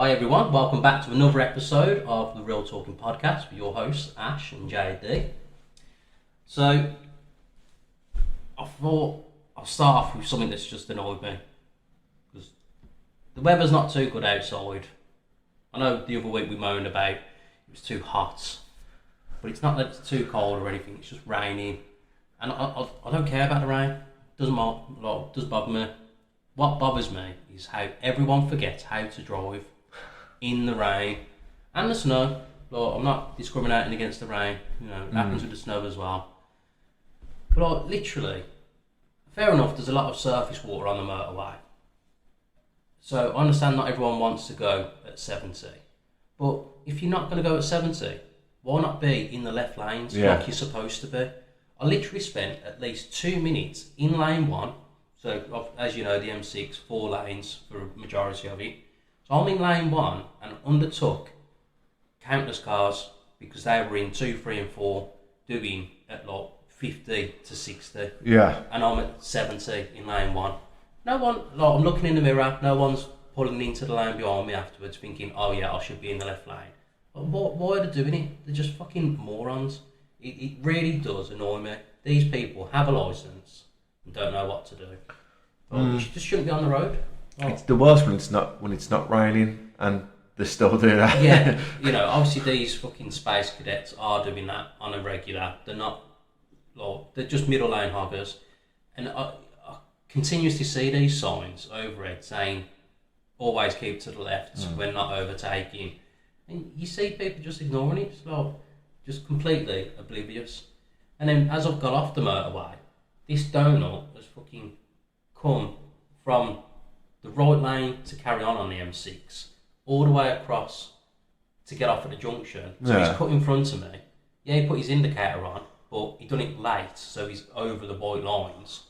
Hi everyone, welcome back to another episode of the Real Talking Podcast with your hosts Ash and JD. So, I thought I'll start off with something that's just annoyed me. Because the weather's not too good outside. I know the other week we moaned about it was too hot. But it's not that it's too cold or anything, it's just raining. And I don't care about the rain. Doesn't bother me. What bothers me is how everyone forgets how to drive in the rain and the snow. Like, I'm not discriminating against the rain, it happens with the snow as well. But literally, fair enough, there's a lot of surface water on the motorway. So I understand not everyone wants to go at 70. But if you're not going to go at 70, why not be in the left lanes like you're supposed to be? I literally spent at least 2 minutes in lane 1. So, as you know, the M6, 4 lanes for a majority of it. So I'm in lane 1 and undertook countless cars because they were in 2, 3 and 4 doing at like 50 to 60. Yeah. And I'm at 70 in lane 1. No one, I'm looking in the mirror, no one's pulling into the lane behind me afterwards thinking, oh yeah, I should be in the left lane. But why are they doing it? They're just fucking morons. It really does annoy me. These people have a licence and don't know what to do. You just shouldn't be on the road. Oh. It's the worst when it's not raining and they still do that. Yeah, obviously these fucking space cadets are doing that on a regular. They're not, they're just middle lane hoggers. And I continuously see these signs overhead saying, always keep to the left when not overtaking. And you see people just ignoring it, just completely oblivious. And then as I've got off the motorway, this donut has fucking come from the right lane to carry on the M6, all the way across to get off at the junction. So he's cut in front of me. Yeah, he put his indicator on, but he done it late, so he's over the white lines.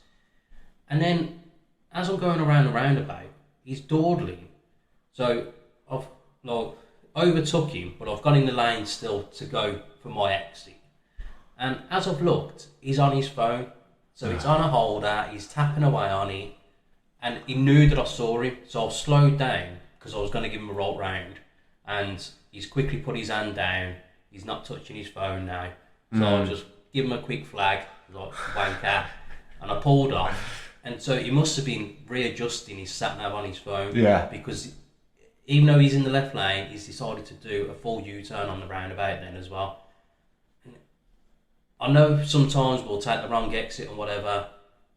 And then, as I'm going around the roundabout, he's dawdling. So I've overtook him, but I've gone in the lane still to go for my exit. And as I've looked, he's on his phone. So it's on a holder, he's tapping away on it, and he knew that I saw him, so I've slowed down because I was going to give him a roll round, and he's quickly put his hand down, he's not touching his phone now, so I'll just give him a quick flag, like wanker, and I pulled off, and so he must have been readjusting his sat-nav on his phone, because even though he's in the left lane, he's decided to do a full U-turn on the roundabout then as well. I know sometimes we'll take the wrong exit and whatever,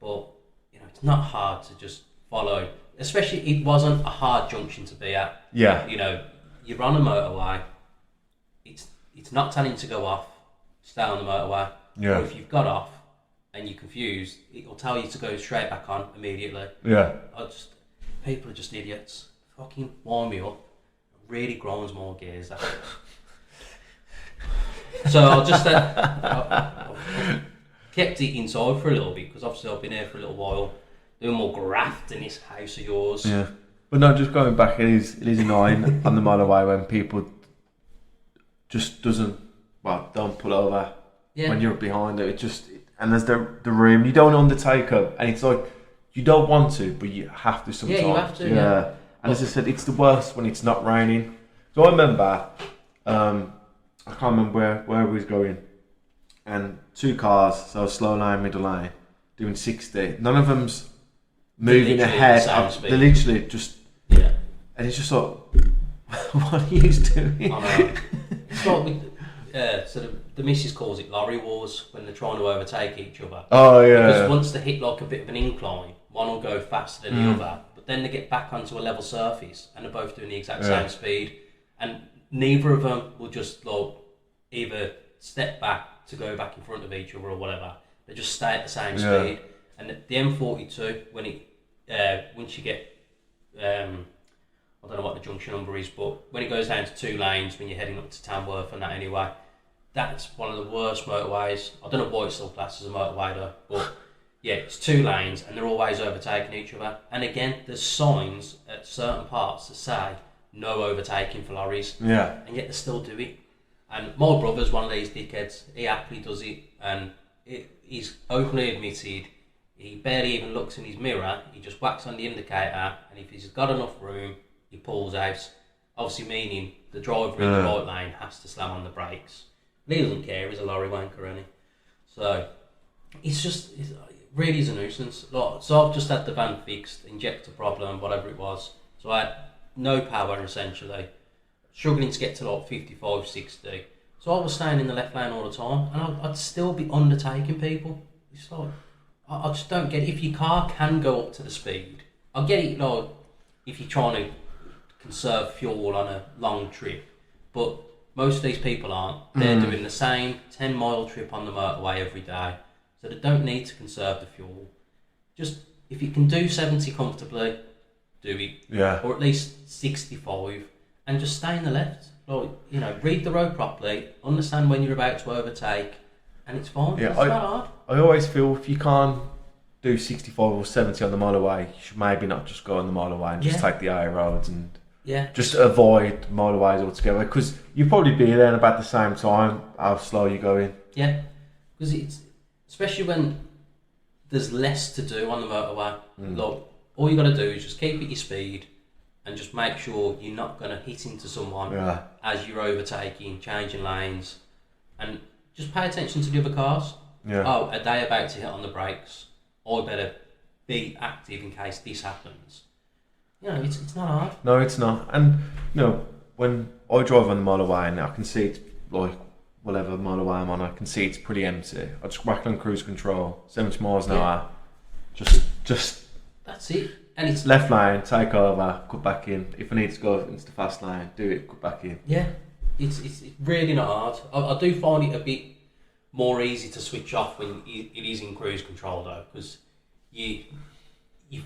but it's not hard to just follow. Especially, it wasn't a hard junction to be at. Yeah. You're on a motorway. It's not telling you to go off. Stay on the motorway. Yeah. Or if you've got off and you're confused, it'll tell you to go straight back on immediately. Yeah. People are just idiots. Fucking wind me up. It really grinds more gears. That. So I'll just kept it inside for a little bit because obviously I've been here for a little while doing more graft in this house of yours. Yeah, but no, just going back, it is annoying on the motorway when people just don't pull over when you're behind it. And there's the room you don't undertake up, and it's like you don't want to, but you have to sometimes. Yeah, you have to. Yeah. And as I said, it's the worst when it's not raining. So I remember. I can't remember where we was going, and 2 cars, so slow lane, middle lane, doing 60. None of them's moving ahead. They're literally just, and it's just like, what are you doing? I know. It's like sort of the missus calls it lorry wars when they're trying to overtake each other. Oh yeah. Because once they hit like a bit of an incline, one will go faster than the other, but then they get back onto a level surface and they're both doing the exact same speed, and neither of them will just either step back to go back in front of each other or whatever. They just stay at the same speed. And the M42, once you get, I don't know what the junction number is, but when it goes down to 2 lanes when you're heading up to Tamworth and that anyway, that's one of the worst motorways. I don't know why it's still classed as a motorway though, but yeah, it's 2 lanes and they're always overtaking each other. And again, there's signs at certain parts that say no overtaking for lorries. Yeah. And yet they still do it. And my brother's one of these dickheads. He happily does it, and he's openly admitted he barely even looks in his mirror. He just whacks on the indicator, and if he's got enough room, he pulls out. Obviously meaning the driver in the right lane has to slam on the brakes. And he doesn't care, he's a lorry wanker, isn't he? So it really is a nuisance. Like, so I've just had the van fixed, injector problem, whatever it was. So I had no power essentially, struggling to get to like 55, 60. So I was staying in the left lane all the time, and I'd still be undertaking people. It's like, I just don't get it. If your car can go up to the speed, I get it, like, if you're trying to conserve fuel on a long trip, but most of these people aren't. They're doing the same 10-mile trip on the motorway every day, so they don't need to conserve the fuel. Just, if you can do 70 comfortably, do it. Yeah. Or at least 65, and just stay in the left. Like, you know, read the road properly, understand when you're about to overtake, and it's fine. Yeah, It's not hard. I always feel if you can't do 65 or 70 on the motorway, you should maybe not just go on the motorway and just take the A roads and just avoid motorways altogether, because you'll probably be there in about the same time how slow you're going. Yeah, because it's, especially when there's less to do on the motorway. Like, all you got to do is just keep at your speed and just make sure you're not going to hit into someone as you're overtaking, changing lanes, and just pay attention to the other cars. Yeah. Oh, are they about to hit on the brakes? I better be active in case this happens. You know, it's not hard. No, it's not. And, you know, when I drive on the motorway and I can see it's like, whatever motorway I'm on, I can see it's pretty empty. I just whack on cruise control, 70 miles an hour. Just that's it. And it's left lane, take over, cut back in. If I need to go into the fast lane, do it, cut back in. Yeah, it's really not hard. I do find it a bit more easy to switch off when it is in cruise control though, because you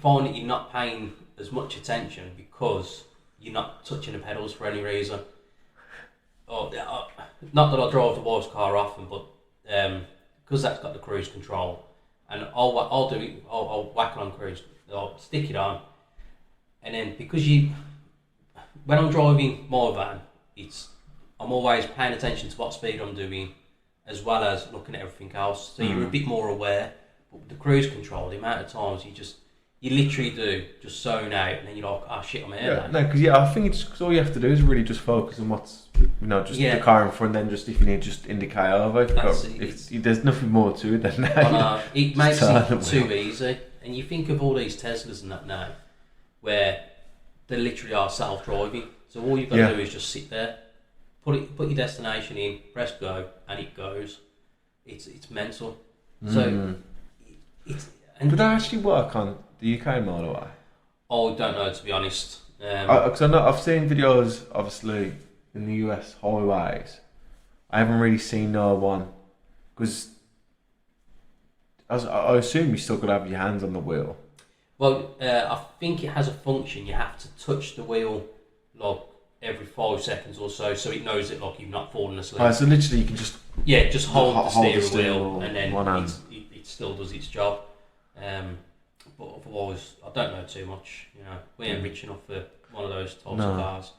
find that you're not paying as much attention because you're not touching the pedals for any reason. Not that I drive the wife's car often, but because that's got the cruise control, and I'll do it. I'll whack it on cruise. I'll stick it on, and then because when I'm driving my van, I'm always paying attention to what speed I'm doing, as well as looking at everything else. So you're a bit more aware. But with the cruise control, the amount of times you literally do just zone out, and then you're like, oh shit, I'm here. Yeah, no, because I think it's cause all you have to do is really just focus on what's, just the car in front, and then just if you need, just indicate over. There's nothing more to it than that. It makes it too easy. And you think of all these Teslas and that now, where they literally are self-driving. So all you've got to do is just sit there, put your destination in, press go, and it goes. It's mental. So do they actually work on the UK motorway? I don't know, to be honest. Because I know I've seen videos, obviously, in the US highways. I haven't really seen no one, because I assume you still got to have your hands on the wheel. Well, I think it has a function. You have to touch the wheel like every 5 seconds or so it knows that like you've not fallen asleep. So literally you can just just hold the steering wheel, and then it still does its job. But otherwise, I don't know too much. You know, we ain't rich enough for one of those types of cars.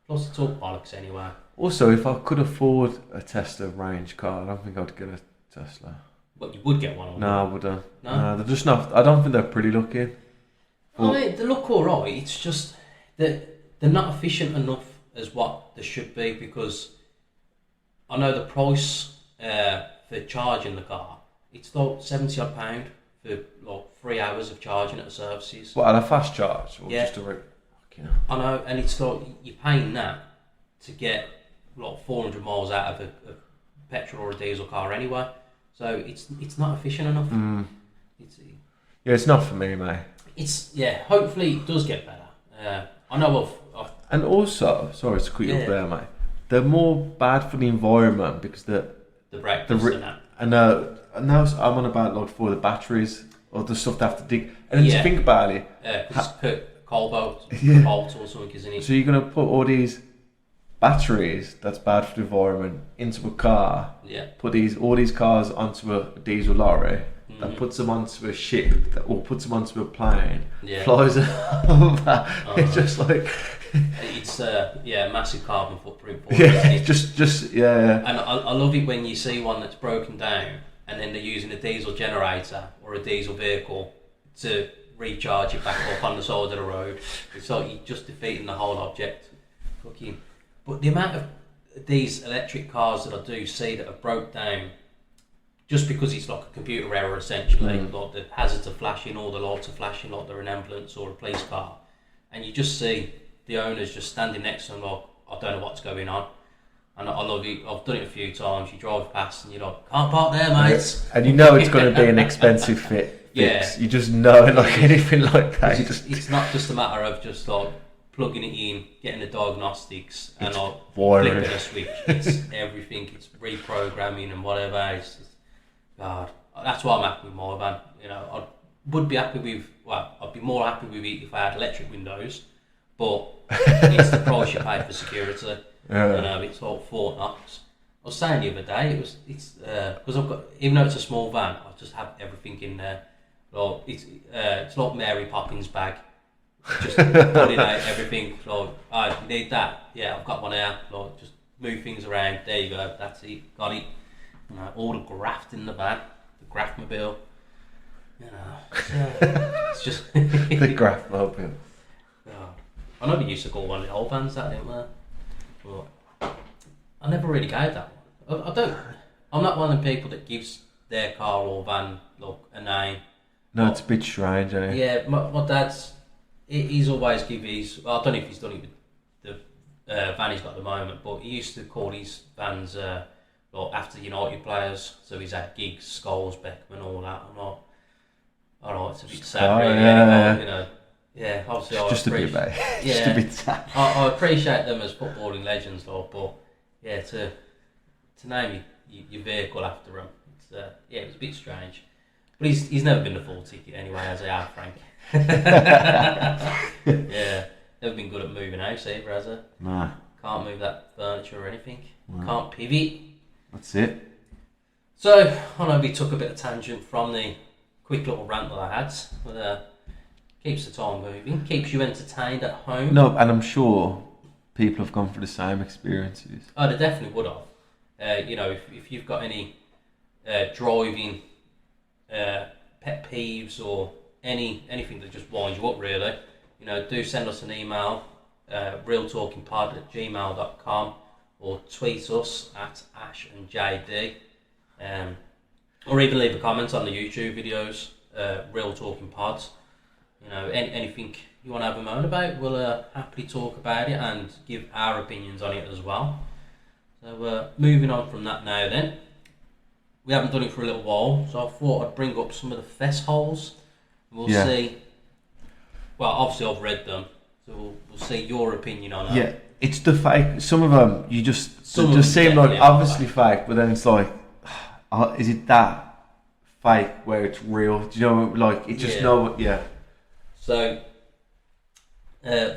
Plus, it's all bollocks anyway. Also, if I could afford a Tesla range car, I don't think I'd get a Tesla. But you would get one. No, I wouldn't. No, they're just not. I don't think they're pretty looking. Well, they look alright. It's just that they're not efficient enough as what they should be, because I know the price for charging the car. It's like £70 odd for like 3 hours of charging at the services. What, at a fast charge? Or just a I know, and it's like you're paying that to get like 400 miles out of a petrol or a diesel car anyway. So it's not efficient enough. It's not for me, mate. Hopefully it does get better. I know of. And also, sorry to cut you off there, mate. They're more bad for the environment because the breakfast and that. And now I'm on about like for the batteries or the stuff they have to dig. And then to think about it, because put cobalt or something, isn't it? So you're gonna put all these batteries that's bad for the environment into a car. Yeah. Put all these cars onto a diesel lorry. That puts them onto a ship, or puts them onto a plane, flies over. It's just like it's massive carbon footprint. And I love it when you see one that's broken down, and then they're using a diesel generator or a diesel vehicle to recharge it back up on the side of the road. It's like you're just defeating the whole object. fucking. But the amount of these electric cars that I do see that are broke down just because it's like a computer error essentially, like the hazards are flashing, all the lights are flashing like they're an ambulance or a police car, and you just see the owners just standing next to them like, I don't know what's going on. And I love it. I've done it a few times. You drive past and you're like, can't park there, mate. And you know it's going to be an expensive fix. Yeah. You just know, like anything like that. It's not just a matter of just like plugging it in, getting the diagnostics, and like wiring. flipping a switch. It's everything. It's reprogramming and whatever. It's just, God, that's why I'm happy with my van. You know, I would be happy with. Well, I'd be more happy with it if I had electric windows, but it's the price you pay for security. Yeah. You know, it's like Fort Knox. I was saying the other day, it's because I've got, even though it's a small van, I just have everything in there. Like it's like Mary Poppins bag. Just putting out everything. Like, oh, you need that? Yeah, I've got one here. Like, just move things around. There you go. That's it. Got it. You know, all the graft in the van, the graftmobile. You know, it's just The graftmobile. God. I know they used to call one of the old vans that, didn't they? But I never really gave that one. I don't. I'm not one of the people that gives their car or van a name. No, it's a bit strange, isn't it? Yeah, my dad's. He's always give his. Well, I don't know if he's done it with the van he's got at the moment, but he used to call his vans after United players. So he's had Giggs, Scholes, Beckman, all that. I'm like, all right, it's a bit sad, really. Yeah. You know. Yeah, obviously Just a bit, mate. Yeah, Just a bit sad. I appreciate them as footballing legends, though, but yeah, to name your vehicle after him, it's it was a bit strange. But he's never been the full ticket anyway, as I have, Frank. Yeah, never been good at moving house either, has he? Nah. Can't move that furniture or anything. No. Can't pivot. That's it. So I know we took a bit of tangent from the quick little rant that I had, but. Keeps the time moving, keeps you entertained at home. No, and I'm sure people have gone through the same experiences. Oh, they definitely would have. You know, if you've got any driving pet peeves or anything that just winds you up, really, you know, do send us an email, realtalkingpod@gmail.com, or tweet us at Ash and JD, or even leave a comment on the YouTube videos, Real Talking Pods. You know, anything you want to have a moan about, we'll happily talk about it and give our opinions on it as well. So moving on from that now then. We haven't done it for a little while, so I thought I'd bring up some of the fest holes. We'll see. Well, obviously I've read them, so we'll see your opinion on it. Yeah, it's the fake. Some of them, they just seem like obviously fake, but then it's like, is it that fake where it's real? Do you know, like, it just So,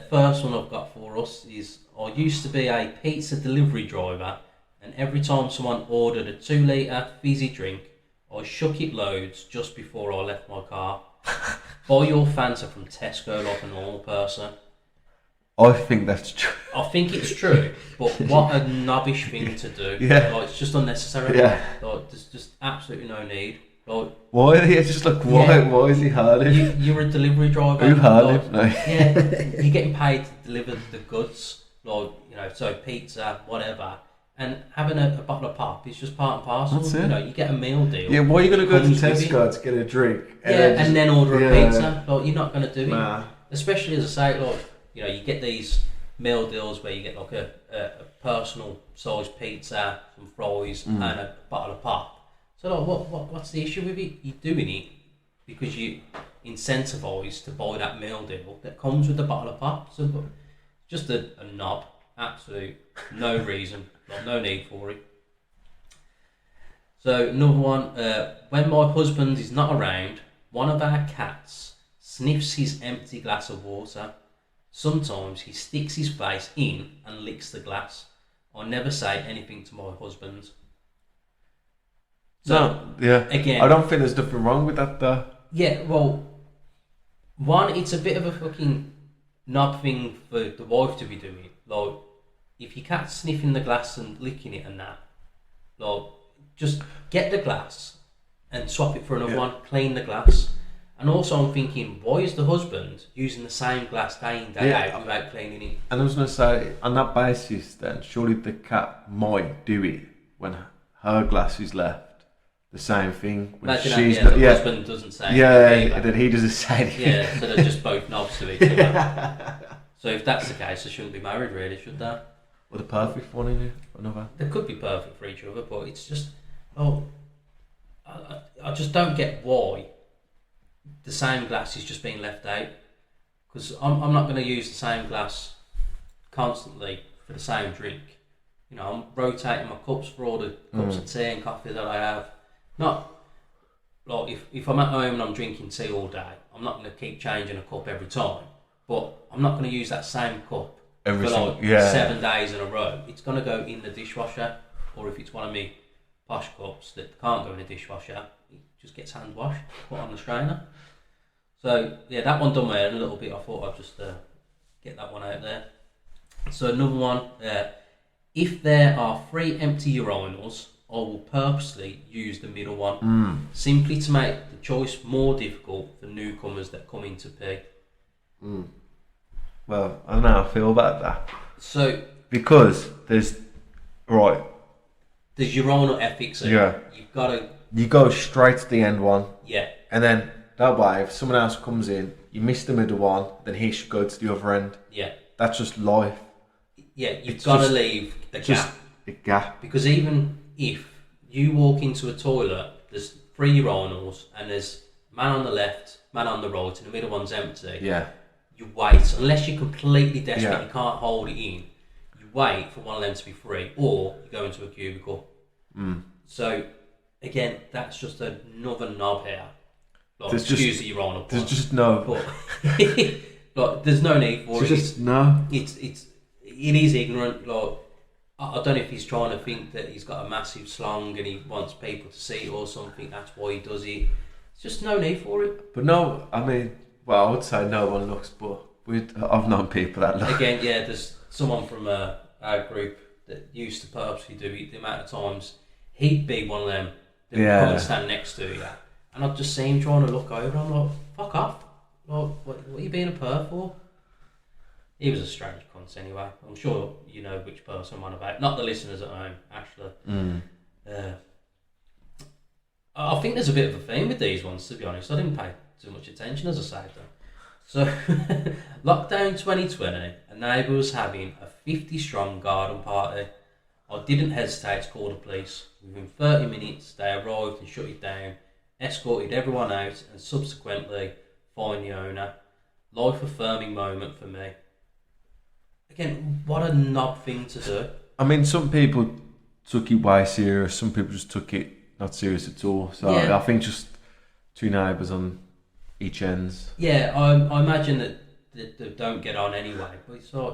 first one I've got for us is, I used to be a pizza delivery driver, and every time someone ordered a 2 litre fizzy drink, I shook it loads just before I left my car. Buy your Fanta from Tesco like a normal person. I think that's true. I think it's true, but what a knobbish thing to do. Yeah. Like, it's just unnecessary. Yeah. Like, there's just absolutely no need. Like, why? It's just like, why is he hurling? You're a delivery driver. Who hurling? Like, No. Yeah, you're getting paid to deliver the goods, like, you know, so pizza, whatever. And having a bottle of pop is just part and parcel. That's it. You know, you get a meal deal. Yeah, why are you going to go to Comes with Tesco to get a drink? And then order a pizza. Like, you're not going to do it. Nah. Especially, as I say, like, you know, you get these meal deals where you get like a personal sized pizza, some fries, and a bottle of pop. So like, what's the issue with it? You're doing it because you incentivised to buy that meal deal that comes with the bottle of pop. So just a knob, absolute no reason, no need for it. So another one, when my husband is not around, one of our cats sniffs his empty glass of water. Sometimes he sticks his face in and licks the glass. I never say anything to my husband. So, again, I don't think there's nothing wrong with that though. Yeah, well, one, it's a bit of a fucking knob thing for the wife to be doing. Like, if your cat's sniffing the glass and licking it and that, like, just get the glass and swap it for another one, clean the glass. And also I'm thinking, why is the husband using the same glass day in, day Yeah. out without cleaning it? And I was going to say, on that basis, then surely the cat might do it when her glass is left. The same thing when Imagine she's that, not. the Yeah, husband doesn't say yeah, anything either. that he doesn't say anything. Yeah, so they're just both knobs to each other. So if that's the case, they shouldn't be married, really, should they? Well, the perfect one in it, another. They could be perfect for each other, but it's just, I just don't get why the same glass is just being left out. Because I'm not going to use the same glass constantly for the same drink. You know, I'm rotating my cups for all the cups of tea and coffee that I have. Not like if I'm at home and I'm drinking tea all day, I'm not going to keep changing a cup every time. But I'm not going to use that same cup Every for like single- yeah. 7 days in a row. It's going to go in the dishwasher, or if it's one of me posh cups that can't go in the dishwasher, it just gets hand washed, put on the strainer. So yeah, that one done my head a little bit. I thought I'd just get that one out there. So another one, if there are 3 empty urinals, I will purposely use the middle one, simply to make the choice more difficult for newcomers that come into pee. Well, I don't know how I feel about that. So Because there's, right, there's urinal ethics. Yeah. You've got to, you go straight to the end one, yeah, and then that way, if someone else comes in, you miss the middle one, then he should go to the other end. yeah, That's just life. yeah. You've It's got to just- leave a Just gap. a gap. Because even if you walk into a toilet, there's 3 urinals and there's man on the left, man on the right, and the middle one's empty. Yeah. You wait, unless you're completely desperate, Yeah. you can't hold it in. You wait for one of them to be free, or you go into a cubicle. So again, that's just another knob here. Like, There's excuse just- the urinal. There's pun, just no. but like, there's no need for There's it. just no. It is ignorant. Like, I don't know if he's trying to think that he's got a massive slong and he wants people to see it or something. That's why he does it. There's just no need for it. But no, I mean, well, I would say no one looks, but I've known people that look. Again, yeah, there's someone from our group that used to purposely do it. The amount of times he'd be one of them that would come and stand next to you, and I'd just see him trying to look over. I'm like, fuck off! Like, what are you being a perv for? He was a strange cunt anyway. I'm sure you know which person I'm on about. Not the listeners at home, actually. I think there's a bit of a theme with these ones, to be honest. I didn't pay too much attention as I saved them. So, lockdown 2020, a neighbour was having a 50 strong garden party. I didn't hesitate to call the police. Within 30 minutes, they arrived and shut it down, escorted everyone out, and subsequently fined the owner. Life affirming moment for me. Again, what a knob thing to do. I mean, some people took it way serious. Some people just took it not serious at all. So Yeah. I think just 2 neighbours on each ends. Yeah, I imagine that they don't get on anyway. But it's like,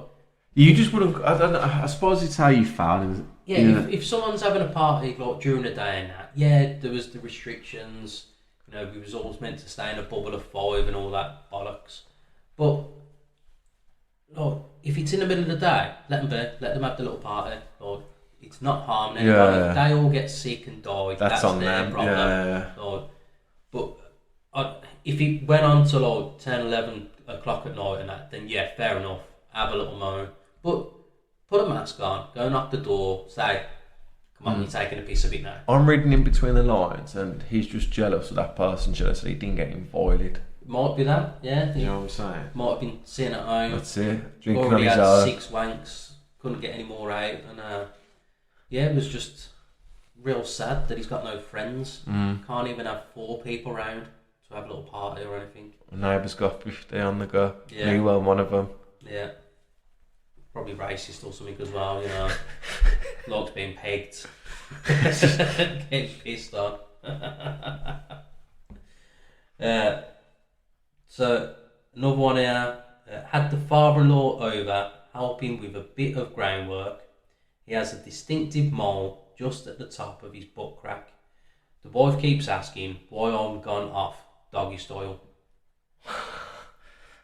You just would have. I don't know. I suppose it's how you found it. yeah, if someone's having a party like during the day and that, yeah, there was the restrictions. You know, we was always meant to stay in a bubble of 5 and all that bollocks. But like, if it's in the middle of the day, let them be. Let them have the little party. Like, it's not harming anyone. Yeah. If they all get sick and die, That's on their them. problem. Yeah. Like, but if it went on to like 10, 11 o'clock at night and that, then yeah, fair enough. Have a little moan. But put a mask on, go knock the door, say, come on, you're taking a piece of it now. I'm reading in between the lines, and he's just jealous of that person, jealous that he didn't get invited. Might be that, yeah. You know what I'm saying? Might have been sitting at home, That's it. Drinking already on his had own. 6 wanks, couldn't get any more out, and yeah, it was just real sad that he's got no friends. Can't even have 4 people around to have a little party or anything. A neighbour's got 50 on the go. Yeah. Me, well, one of them. Yeah. Probably racist or something as well, you know. Logs being pegged. Getting pissed on. So, another one here. Had the father-in-law over, helping with a bit of groundwork. He has a distinctive mole just at the top of his butt crack. The wife keeps asking why I'm gone off doggy style.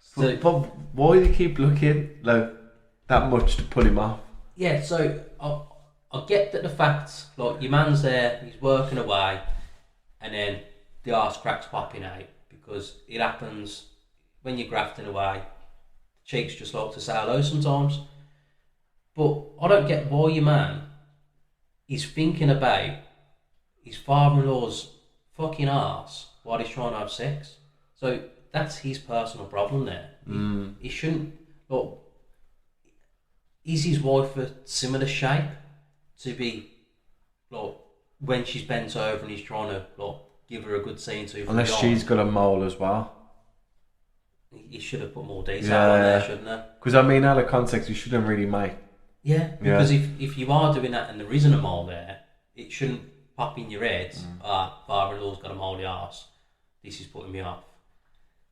So, But why do you keep looking like that much to pull him off? yeah, so I get that the fact, like, your man's there, he's working away, and then the arse crack's popping out. because it happens when you're grafting away. Cheeks just like to say hello sometimes. But I don't get why your man is thinking about his father-in-law's fucking arse while he's trying to have sex. So that's his personal problem there. He shouldn't. Look, is his wife a similar shape to be, like, when she's bent over and he's trying to, like, give her a good scene to? Unless she's got a mole as well. He should have put more detail on there, shouldn't he? Because I mean, out of context, you shouldn't really make. Yeah, because if you are doing that and there isn't a mole there, it shouldn't pop in your head. Father-in-law's got a moldy arse. This is putting me off.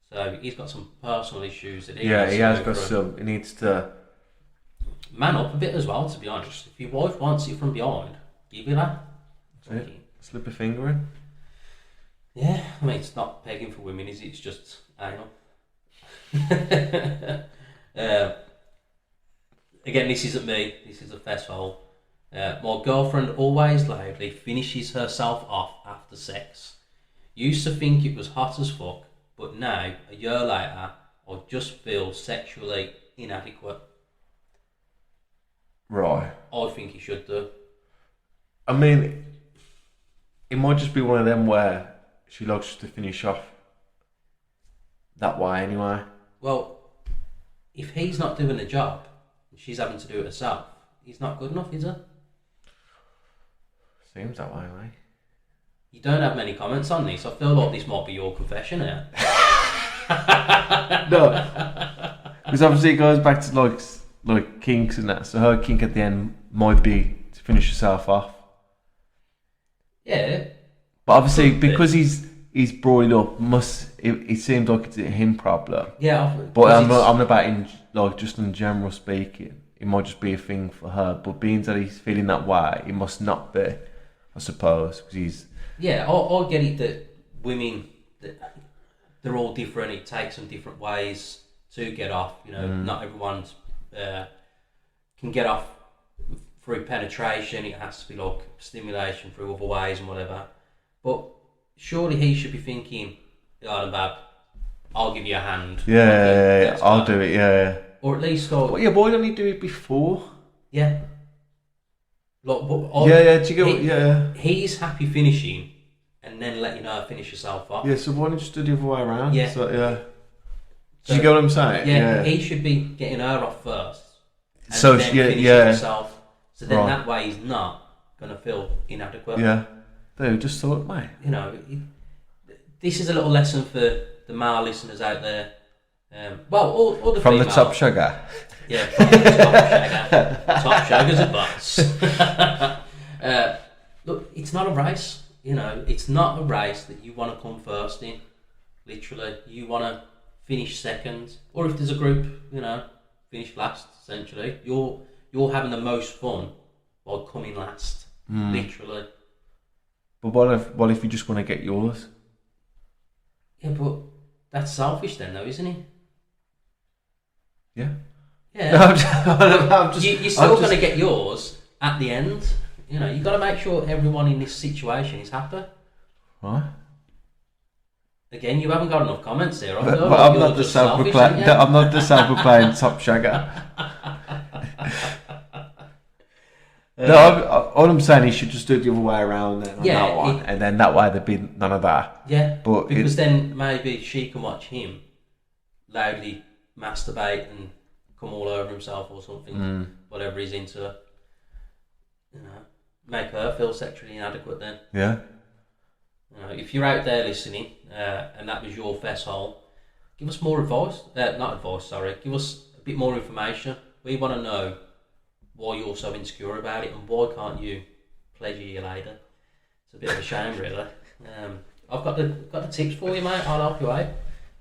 So he's got some personal issues that he needs he to has go got through. some. He needs to Man up a bit as well, to be honest. If your wife wants it from behind, give you that. slip a finger in. Yeah, I mean, it's not pegging for women, is it? It's just anal. Again, this isn't me. This is a festhole. My girlfriend always loudly finishes herself off after sex. Used to think it was hot as fuck, but now, a year later, I just feel sexually inadequate. Right. I think he should do. I mean, it might just be one of them where she likes to finish off that way anyway. Well, if he's not doing the job, and she's having to do it herself, he's not good enough, is he? Seems that way, mate. You don't have many comments on this. I feel like this might be your confession here. No, because obviously it goes back to like kinks and that. So her kink at the end might be to finish herself off. Yeah. But obviously because he's brought it up, it seems like it's a him problem. Yeah. But I'm about in like just in general speaking, it might just be a thing for her. But being that he's feeling that way, it must not be, I suppose, because he's. Yeah, I get it that women, they're all different. It takes them different ways to get off. You know, not everyone's can get off through penetration. It has to be like stimulation through other ways and whatever. But surely he should be thinking, "Oh, Bab, I'll give you a hand." Yeah, I'll do it. Yeah. Or at least go. But yeah, why don't you do it before? Yeah. Like, Do you get? Yeah. He's happy finishing, and then letting her finish herself off. Yeah. So why don't you just do the other way around? Yeah. So, yeah. Do you get what I'm saying? Yeah. He should be getting her off first. And So then finishing himself. So then that way he's not gonna feel inadequate. Yeah. Dude, just thought, mate. You know, this is a little lesson for the male listeners out there. Well, all the From female, the top sugar. Yeah, from the top sugar. Top sugars are butts. Look, it's not a race. You know, it's not a race that you want to come first in. Literally, you want to finish second, or if there's a group, you know, finish last. Essentially, you're having the most fun by coming last. Literally. But what if you just want to get yours? Yeah, but that's selfish then, though, isn't it? Yeah. Yeah. I'm just, You're still going to get yours at the end. You know, you've got to make sure everyone in this situation is happy. Right. Again, you haven't got enough comments here. But I'm not the self-proclaimed. I'm not the self-proclaimed top sugar. No, all I'm saying is you should just do it the other way around then on that one, and then that way there'd be none of that. Yeah, but because then maybe she can watch him loudly masturbate and come all over himself or something, whatever he's into. You know, make her feel sexually inadequate then. Yeah. You know, if you're out there listening and that was your fess hole, give us more advice. Not advice, sorry. Give us a bit more information. We want to know why you're so insecure about it and why can't you pleasure your lady. It's a bit of a shame, really. I've got the tips for you, mate. I'll help you out.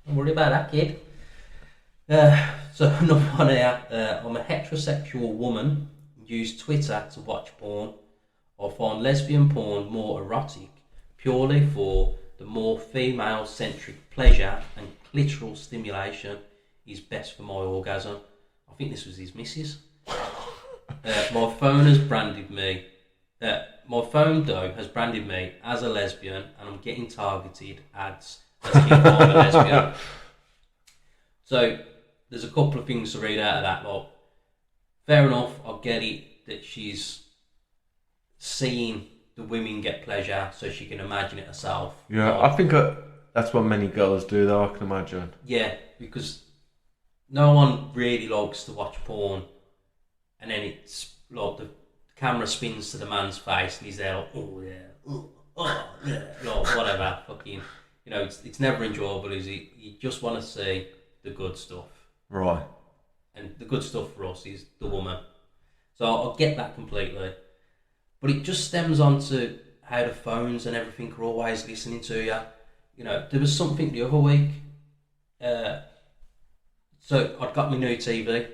Don't worry about that, kid. So number one here, I'm a heterosexual woman. Use Twitter to watch porn. I find lesbian porn more erotic purely for the more female-centric pleasure and clitoral stimulation is best for my orgasm. I think this was his missus. My phone has branded me. My phone though has branded me as a lesbian, and I'm getting targeted ads as if I'm a lesbian. So there's a couple of things to read out of that. Like, fair enough, I get it that she's seeing the women get pleasure so she can imagine it herself. Yeah, Like, I think that's what many girls do, though, I can imagine. yeah, because no one really likes to watch porn and then it's like the camera spins to the man's face and he's there like, oh yeah, oh yeah, like, whatever, fucking, you know, it's never enjoyable, is it? You just want to see the good stuff. Right. And the good stuff for us is the woman. So I get that completely. But it just stems on to how the phones and everything are always listening to you. You know, there was something the other week. So I'd got my new TV,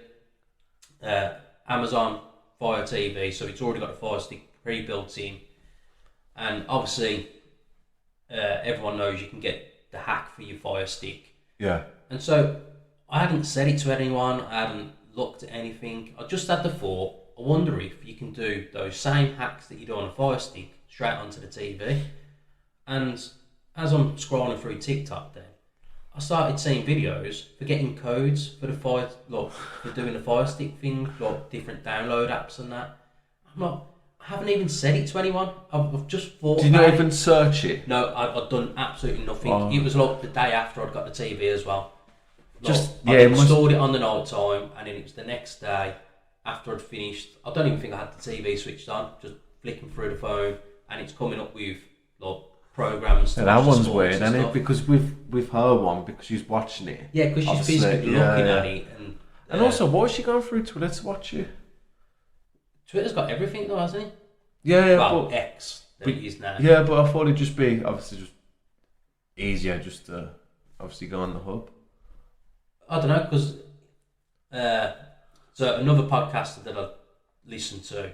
Amazon Fire TV, so it's already got a Fire Stick pre-built in. And obviously, everyone knows you can get the hack for your Fire Stick. Yeah. And so I hadn't said it to anyone, I hadn't looked at anything. I just had the thought, I wonder if you can do those same hacks that you do on a Fire Stick straight onto the TV. And as I'm scrolling through TikTok then, I started seeing videos for getting codes for the fire, like for doing the Fire Stick thing, like different download apps and that. I'm like, I haven't even said it to anyone. I've just thought. Did you not even search it? No, I've done absolutely nothing. Oh. It was like the day after I'd got the TV as well. Like, Just I yeah, it must... installed it on the night time, and then it was the next day after I'd finished. I don't even think I had the TV switched on. Just flicking through the phone, and it's coming up with like programs. Yeah, that one's weird, and isn't it? stuff. Because with her one, because she's watching it. Yeah, because she's Obviously, physically yeah, looking yeah. at it, And also, why is she going through Twitter to watch it? Twitter's got everything though, hasn't it? Yeah, yeah, Well, but X that it is now. yeah, but I thought it'd just be obviously just easier just to obviously go on the hub. I don't know, because so another podcaster that I listen to,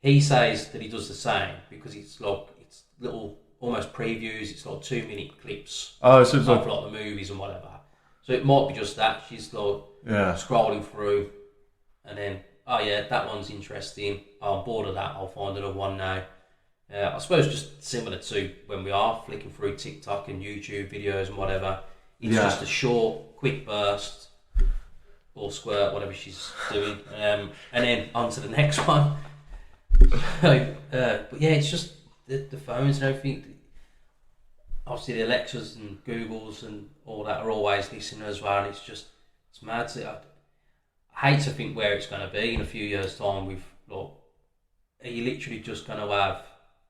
he says that he does the same because it's little almost previews. It's like 2-minute clips Oh, so it's of like like the movies and whatever. So it might be just that she's like yeah, scrolling through, and then oh yeah, that one's interesting. Oh, I'm bored of that. I'll find another one now. I suppose just similar to when we are flicking through TikTok and YouTube videos and whatever. It's Yeah. just a short, quick burst or squirt, whatever she's doing, and then on to the next one. But yeah, it's just the phones and everything. Obviously, the Alexas and Googles and all that are always listening as well, and it's mad. I hate to think where it's going to be in a few years' time. With like, are you literally just going to have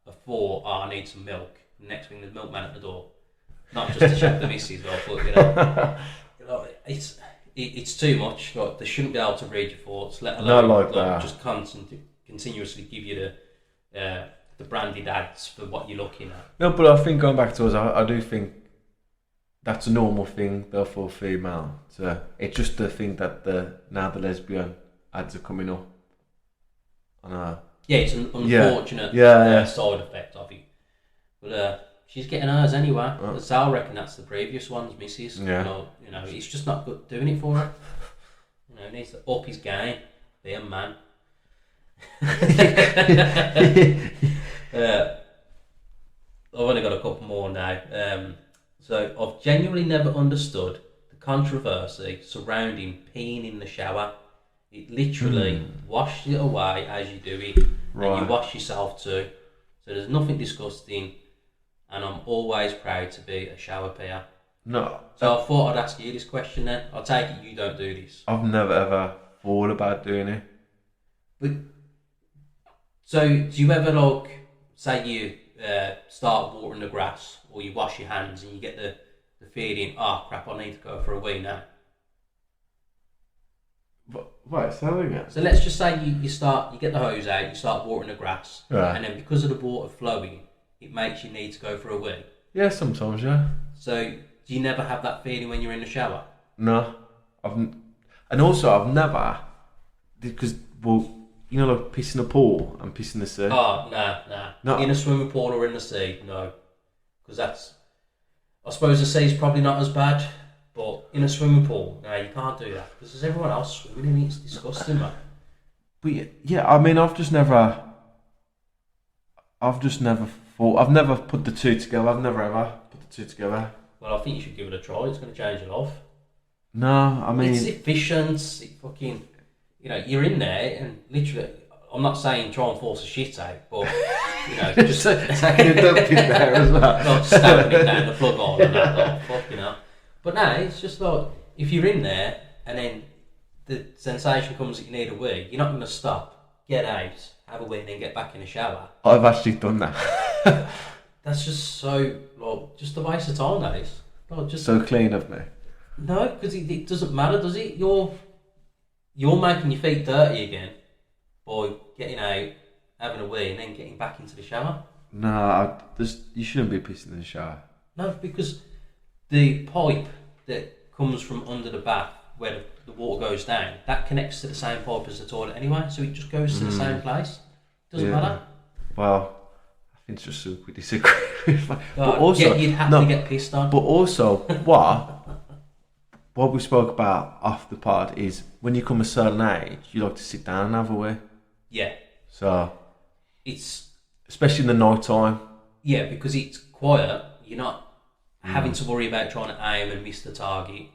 a thought? Oh, I need some milk. The next thing, there's milkman at the door. Not just to check the missus, but it's too much. Like, they shouldn't be able to read your thoughts, let alone Not like that. just continuously give you the branded ads for what you're looking at. no, but I think going back to us, I do think that's a normal thing though for a female. So it's just the thing that now the lesbian ads are coming up. Yeah, it's an unfortunate Yeah. side effect of it. But she's getting hers anyway. Oh. Sal reckon that's the previous one's missus. Yeah. You know, he's just not good doing it for her. You know, he needs to up his game, be a man. I've only got a couple more now. So I've genuinely never understood the controversy surrounding peeing in the shower. It literally washes it away as you do it, and Right. you wash yourself too. So there's nothing disgusting, and I'm always proud to be a shower peer. No, So I thought I'd ask you this question then. I'll take it you don't do this. I've never ever thought about doing it. But so do you ever say you start watering the grass, or you wash your hands and you get the feeling, oh crap, I need to go for a wee now. Wait, say that again. So let's just say you get the hose out, you start watering the grass, Right. and then because of the water flowing, it makes you need to go for a wee. Yeah, sometimes, yeah. So do you never have that feeling when you're in the shower? No, and also I've never, because like pissing a pool and pissing the sea. Oh, nah. No. In a swimming pool or in the sea, no. Because I suppose the sea's probably not as bad, but in a swimming pool, no, you can't do that. Because there's everyone else swimming in it, it's disgusting, man. But yeah, I mean, I've just never thought. I've never put the two together. I've never ever put the two together. well, I think you should give it a try. It's going to change your life. No, I mean, It's efficient. It fucking, you're in there and literally. I'm not saying try and force a shit out, but just taking a dump in there as well. not stabbing it down the plug hole and that, like, fucking hell. But no, it's just like if you're in there and then the sensation comes that you need a wee, you're not going to stop, get out, have a wee, and then get back in the shower. I've actually done that. That's just so just a waste of time, that is. Just so clean of me. no, because it doesn't matter, does it? You're making your feet dirty again by getting out, having a wee, and then getting back into the shower. No, you shouldn't be pissing in the shower. No, because the pipe that comes from under the bath where the water goes down, that connects to the same pipe as the toilet anyway, so it just goes to the same place. Doesn't matter. Well, I think it's just we disagree. But you'd have to get pissed on. But also, what we spoke about off the pod is when you come a certain age, you like to sit down and have a wee. Yeah. So it's especially in the night time. Yeah, because it's quiet. You're not having to worry about trying to aim and miss the target,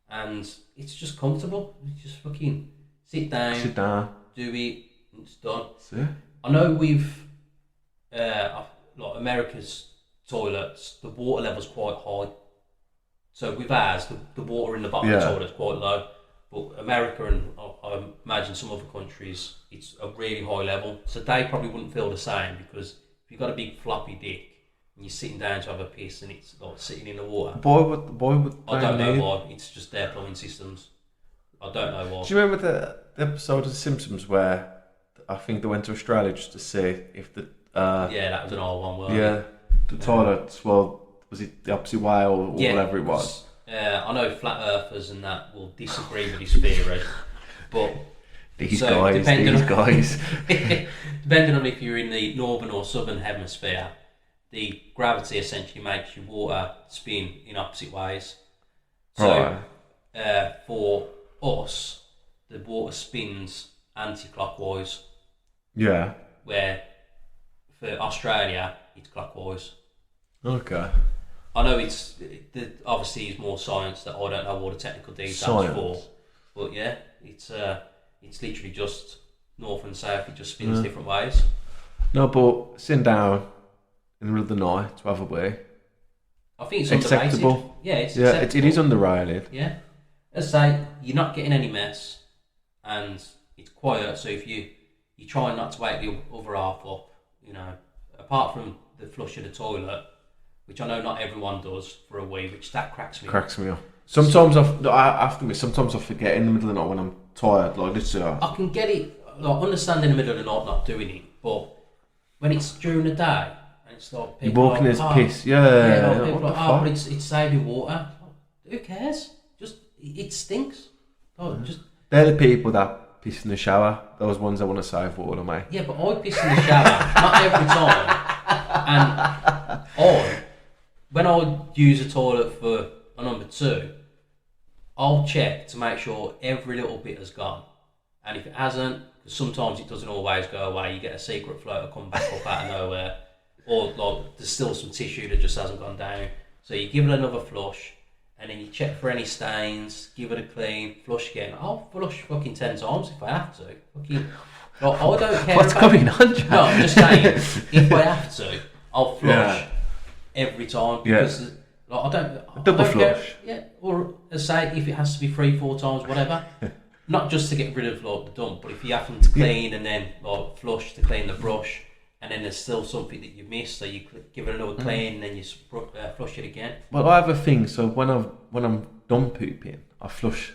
and it's just comfortable. You just fucking sit down, do it, and it's done. See? I know with like America's toilets, the water level's quite high. So with ours, the water in the bottom of the toilet's quite low. But America and I imagine some other countries, it's a really high level. So they probably wouldn't feel the same, because if you've got a big floppy dick and you're sitting down to have a piss and it's like sitting in the water. Boy would I don't know why. It's just their plumbing systems. I don't know why. Do you remember the episode of The Simpsons where I think they went to Australia just to see if the yeah, that was an old one, wasn't it? The toilets, was it the opposite way or whatever it was? I know flat earthers and that will disagree with his theory, but these guys. Depending on if you're in the northern or southern hemisphere, the gravity essentially makes your water spin in opposite ways. So for us, the water spins anti-clockwise. Yeah. Where for Australia, it's clockwise. Okay. I know obviously it's more science that I don't know all the technical details for, but yeah, it's literally just north and south. It just spins different ways. No, but sitting down in the middle of the night to have a wee, I think it's acceptable. Underrated. Yeah, it's acceptable. It is underrated. Yeah, as I say, you're not getting any mess, and it's quiet. So if you try not to wake the other half up, apart from the flush of the toilet, which I know not everyone does for a wee, which that cracks me up. Sometimes sometimes I forget in the middle of the night when I'm tired, like literally. I can get it, like, understand in the middle of the night not doing it, but when it's during the day and it's like you're walking as piss, but it's saving water. Who cares? Just it stinks. They're the people that piss in the shower. Those ones that want to save water, mate. Yeah, but I piss in the shower not every time, and when I use a toilet for a number 2, I'll check to make sure every little bit has gone. And if it hasn't, because sometimes it doesn't always go away, you get a secret floater come back up out of nowhere, or like there's still some tissue that just hasn't gone down. So you give it another flush, and then you check for any stains, give it a clean, flush again. I'll flush fucking 10 times if I have to. Fucking, like, I don't care. What's going on, Jack? No, I'm just saying, if I have to, I'll flush every time, because like, I don't double care. flush. Yeah, or as I say, if it has to be 3-4 times, whatever. Not just to get rid of like the dump, but if you happen to clean and then like flush to clean the brush, and then there's still something that you missed, so you give it another clean and then you flush it again. Well, I have a thing. So when I'm done pooping, I flush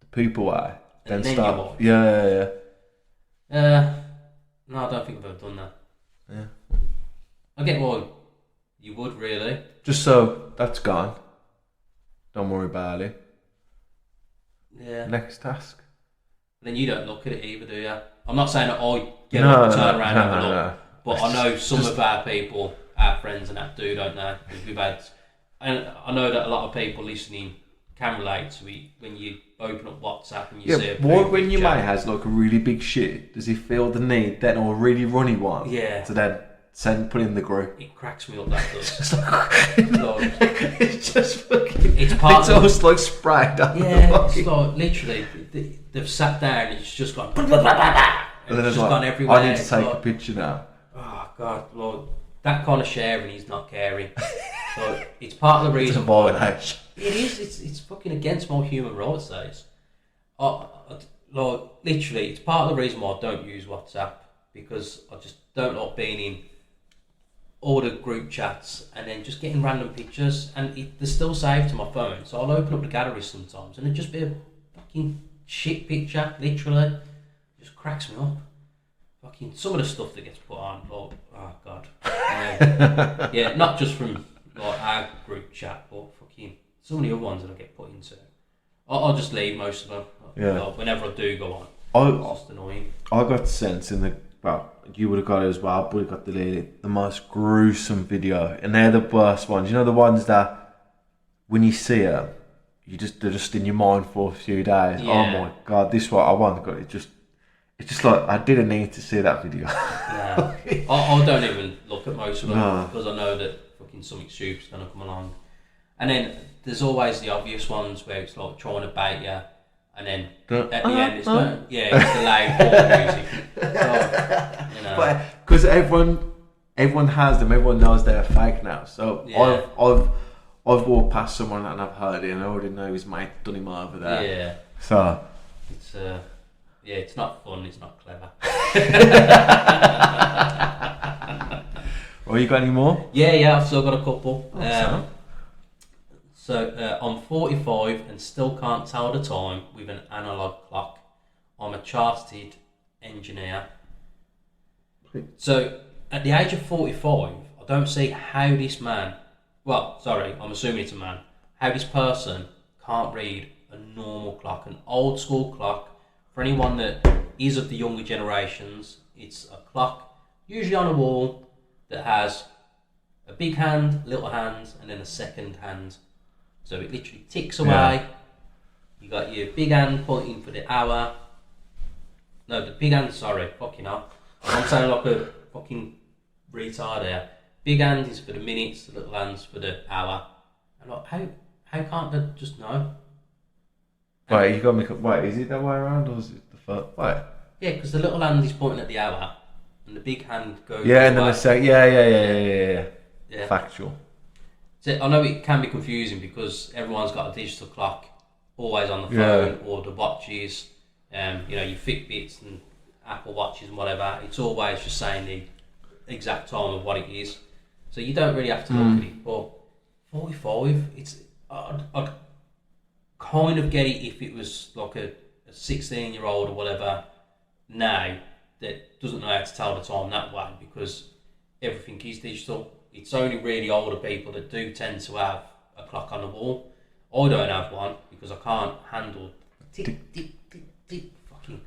the poop away, And then then start. you Yeah. No, I don't think I've ever done that. Yeah. I get why you would, really. Just so that's gone. Don't worry about it. Yeah. Next task. Then you don't look at it either, do you? I'm not saying that I get up and turn around and have a look, but I know some of our people, our friends and that do, don't they? We've had, and I know that a lot of people listening can relate to it when you open up WhatsApp and you see a poop when your picture. mate has like a really big shit, does he feel the need then, or a really runny one, Yeah. to then put in the group. It cracks me up, that does. It's like, Lord. it's just fucking. It's part It's of almost like sprayed on the yeah, body. it's like literally they've sat down and it's just gone and And then it's it's just like, gone everywhere. I need to It's take a like, picture now. oh God, Lord, that kind of sharing is not caring. So it's part of the It's a reason. violation. It is. It's fucking against my human rights days. Like literally, it's part of the reason why I don't use WhatsApp, because I just don't like being in all the group chats and then just getting random pictures, and they're still saved to my phone. So I'll open up the gallery sometimes, and it'll just be a fucking shit picture. Literally, it just cracks me up. Fucking some of the stuff that gets put on, like, oh God. Yeah, not just from like our group chat, but fucking some of the other ones that I get put into. I'll just leave most of them. Yeah. Like, whenever I do go on, it's just annoying. I got sense in the. Well, you would have got it as well, but we got the most gruesome video, and they're the worst ones. You know, the ones that when you see them, they're just in your mind for a few days. Yeah. Oh my God, this one I want. It's just like I didn't need to see that video. Yeah. I don't even look at most of them No. because I know that fucking something stupid's gonna come along. And then there's always the obvious ones where it's like trying to bait you, and then at the end it's the loud porn music. So, you know. But because everyone has them, everyone knows they're fake now. So Yeah. I've walked past someone and I've heard it, and I already know his mate done him over there. Yeah. So It's it's not fun. It's not clever. well, you got any more? Yeah. I've still got a couple. So I'm 45 and still can't tell the time with an analog clock. I'm a chartered engineer. So at the age of 45, I don't see how this man, well, sorry, I'm assuming it's a man, how this person can't read a normal clock, an old school clock. For anyone that is of the younger generations, it's a clock usually on a wall that has a big hand, little hand, and then a second hand. So it literally ticks away. Yeah. You got your big hand pointing for the hour. No, the big hand, sorry, fucking hell. I'm sounding like a fucking retard here. Big hand is for the minutes, the little hand's for the hour. And like, how can't they just know? wait, you got me. Wait, is it that way around or is it the first? Wait. Yeah, because the little hand is pointing at the hour, and the big hand goes. Yeah, and then away. the second. Yeah. Yeah. Factual. So I know it can be confusing because everyone's got a digital clock always on the phone, or the watches, your Fitbits and Apple Watches and whatever. It's always just saying the exact time of what it is. So you don't really have to look at it. But 45, I'd kind of get it if it was like a 16-year-old or whatever now that doesn't know how to tell the time that way, because everything is digital. It's only really older people that do tend to have a clock on the wall. I don't have one because I can't handle tick, tick, tick, tick. Fucking,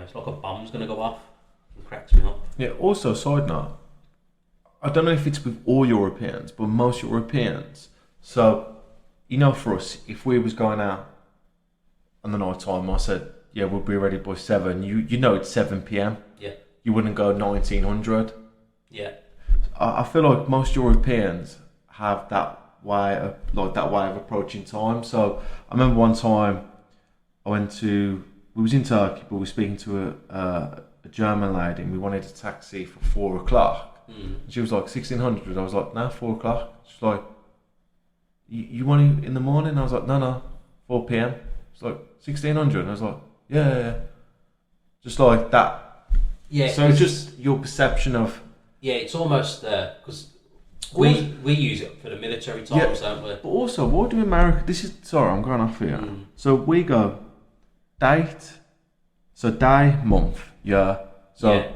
it's like a bomb's going to go off. It cracks me up. Yeah. Also, side note. I don't know if it's with all Europeans, but most Europeans. So, for us, if we was going out on the night time, I said, yeah, we'll be ready by 7. You know it's 7 p.m. Yeah. You wouldn't go 1900. Yeah. I feel like most Europeans have that way of approaching time. So I remember one time we was in Turkey, but we were speaking to a German lady, and we wanted a taxi for 4 o'clock. And she was like 1600. I was like, nah, 4 o'clock. She's like, you want it in the morning? I was like, no, 4 p.m. It's like 1600. And I was like, yeah. Just like that. Yeah. So it's just your perception of. Yeah, it's almost because we use it for the military times, don't we? But also, what do America? Sorry, I'm going off here. So we go date, so day, month, year. So, yeah.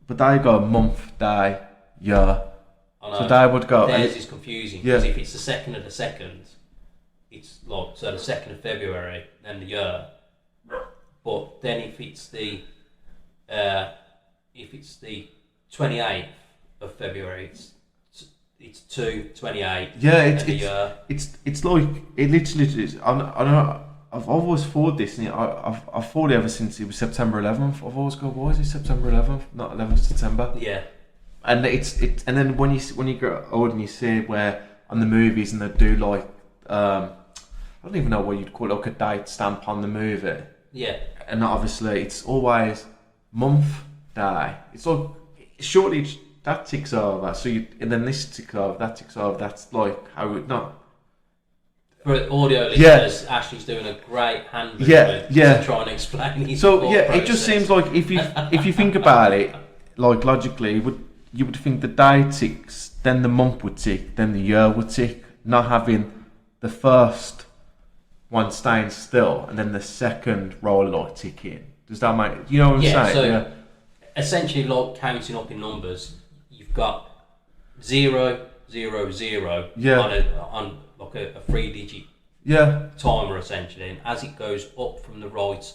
But they go month, day, year. I know. So they would go. Theirs is confusing because if it's the 2nd of the 2nd, it's like the 2nd of February, then the year. But then if it's the 28th of February, it's 2/28. Yeah, it's like it literally is. I don't know. I've always thought this, and I've thought it ever since it was September 11th. I've always gone, why is it September 11th, not 11th September? Yeah. and and then when you grow old and you see it where on the movies and they do like I don't even know what you'd call it, like a date stamp on the movie. Yeah. And obviously it's always month, day. It's like surely that ticks over. So and then this ticks over, that ticks over. That's like how it not. For audio listeners, Ashley's doing a great hand movement to try and explain his So process. it just seems like if you think about it, like logically, you would think the day ticks, then the month would tick, then the year would tick, not having the first one staying still and then the second roller like ticking. Does that make you know what I'm saying? So essentially, like counting up in numbers, you've got 0, 0, 0 on like a 3-digit timer essentially, and as it goes up from the right